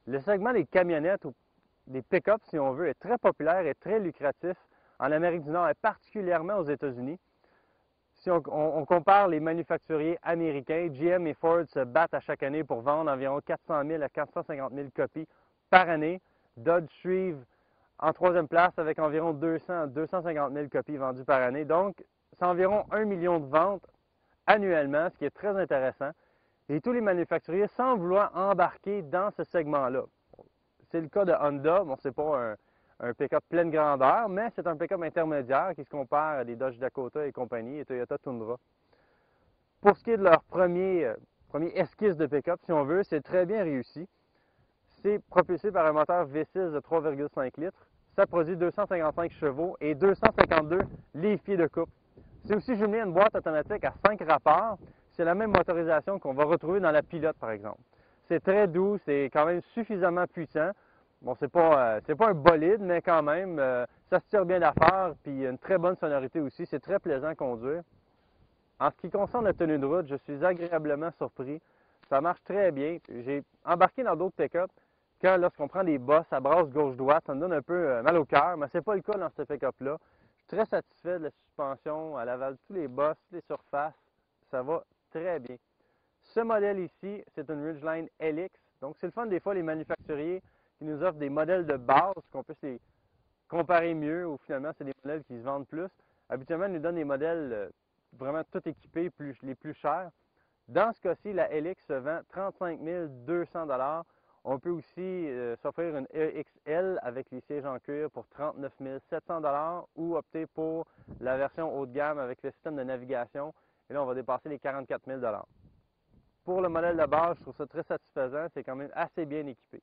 Le segment des camionnettes ou des pick-up, si on veut, est très populaire et très lucratif en Amérique du Nord et particulièrement aux États-Unis. Si on compare les manufacturiers américains, GM et Ford se battent à chaque année pour vendre environ 400 000 à 450 000 copies par année. Dodge suivent en troisième place avec environ 200 à 250 000 copies vendues par année. Donc, c'est environ 1 million de ventes annuellement, ce qui est très intéressant. Et tous les manufacturiers semblent vouloir embarquer dans ce segment-là. C'est le cas de Honda. Bon, c'est pas un pick-up pleine grandeur, mais c'est un pick-up intermédiaire qui se compare à des Dodge Dakota et compagnie et Toyota Tundra. Pour ce qui est de leur premier esquisse de pick-up, si on veut, c'est très bien réussi. C'est propulsé par un moteur V6 de 3,5 litres. Ça produit 255 chevaux et 252 livres-pieds de couple. C'est aussi jumelé à une boîte automatique à 5 rapports. C'est la même motorisation qu'on va retrouver dans la Pilote, par exemple. C'est très doux, c'est quand même suffisamment puissant. Bon, c'est pas un bolide, mais quand même, ça se tire bien d'affaire, puis il y a une très bonne sonorité aussi. C'est très plaisant à conduire. En ce qui concerne la tenue de route, je suis agréablement surpris. Ça marche très bien. J'ai embarqué dans d'autres pick-up. Quand, lorsqu'on prend des bosses à brasse gauche-droite, ça me donne un peu mal au cœur, mais ce n'est pas le cas dans ce pick-up-là. Je suis très satisfait de la suspension. Elle avale tous les bosses, toutes les surfaces. Ça va très bien. Ce modèle ici, c'est une Ridgeline LX. Donc, c'est le fun des fois, les manufacturiers qui nous offrent des modèles de base, qu'on puisse les comparer mieux, ou finalement, c'est des modèles qui se vendent plus. Habituellement, ils nous donnent des modèles vraiment tout équipés, les plus chers. Dans ce cas-ci, la LX se vend 35 200 $. On peut aussi s'offrir une EXL avec les sièges en cuir pour 39 700 $ ou opter pour la version haut de gamme avec le système de navigation. Et là, on va dépasser les 44 000 $. Pour le modèle de base, je trouve ça très satisfaisant. C'est quand même assez bien équipé.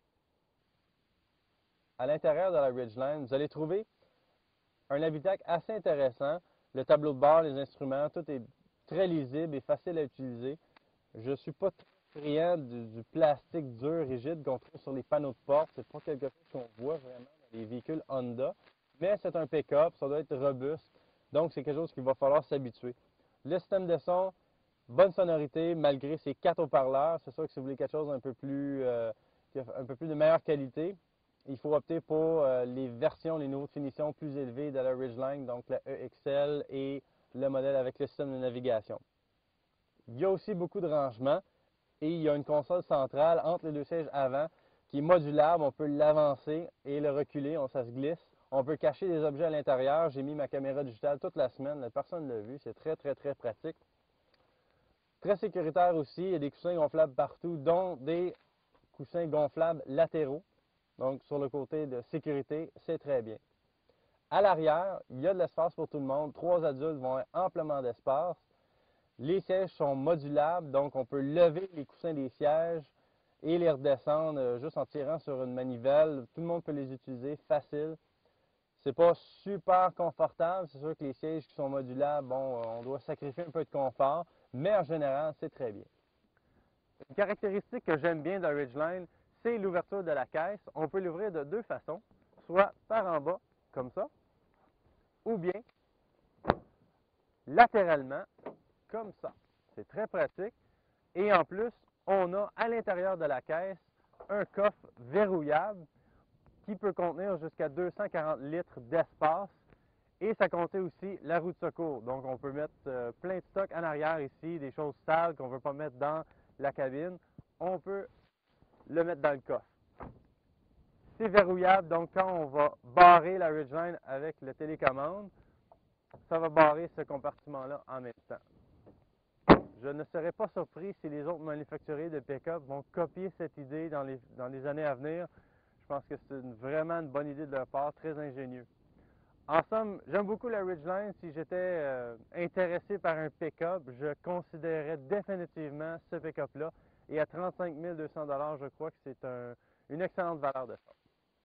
À l'intérieur de la Ridgeline, vous allez trouver un habitacle assez intéressant. Le tableau de bord, les instruments, tout est très lisible et facile à utiliser. Je ne suis pas très friand du plastique dur, rigide qu'on trouve sur les panneaux de porte. Ce n'est pas quelque chose qu'on voit vraiment dans les véhicules Honda, mais c'est un pick-up, ça doit être robuste, donc c'est quelque chose qu'il va falloir s'habituer. Le système de son, bonne sonorité malgré ses 4 haut-parleurs. C'est sûr que si vous voulez quelque chose qui a un peu plus de meilleure qualité, il faut opter pour les versions, les niveaux de finition plus élevés de la Ridgeline, donc la EXL et le modèle avec le système de navigation. Il y a aussi beaucoup de rangements et il y a une console centrale entre les deux sièges avant qui est modulable. On peut l'avancer et le reculer, ça se glisse. On peut cacher des objets à l'intérieur. J'ai mis ma caméra digitale toute la semaine. Personne ne l'a vu. C'est très, très, très pratique. Très sécuritaire aussi. Il y a des coussins gonflables partout, dont des coussins gonflables latéraux. Donc, sur le côté de sécurité, c'est très bien. À l'arrière, il y a de l'espace pour tout le monde. 3 adultes vont avoir amplement d'espace. Les sièges sont modulables, donc on peut lever les coussins des sièges et les redescendre juste en tirant sur une manivelle. Tout le monde peut les utiliser, facile. C'est pas super confortable. C'est sûr que les sièges qui sont modulables, bon, on doit sacrifier un peu de confort, mais en général, c'est très bien. Une caractéristique que j'aime bien de la Ridgeline, c'est l'ouverture de la caisse. On peut l'ouvrir de deux façons, soit par en bas, comme ça, ou bien latéralement, comme ça. C'est très pratique. Et en plus, on a à l'intérieur de la caisse un coffre verrouillable qui peut contenir jusqu'à 240 litres d'espace. Et ça contient aussi la roue de secours. Donc, on peut mettre plein de stock en arrière ici, des choses sales qu'on ne veut pas mettre dans la cabine. On peut le mettre dans le coffre. C'est verrouillable, donc quand on va barrer la Ridgeline avec le télécommande, ça va barrer ce compartiment-là en même temps. Je ne serais pas surpris si les autres manufacturiers de pick-up vont copier cette idée dans les années à venir. Je pense que c'est vraiment une bonne idée de leur part, très ingénieux. En somme, j'aime beaucoup la Ridgeline. Si j'étais intéressé par un pick-up, je considérerais définitivement ce pick-up-là. Et à 35 200 $, je crois que c'est une excellente valeur de ça.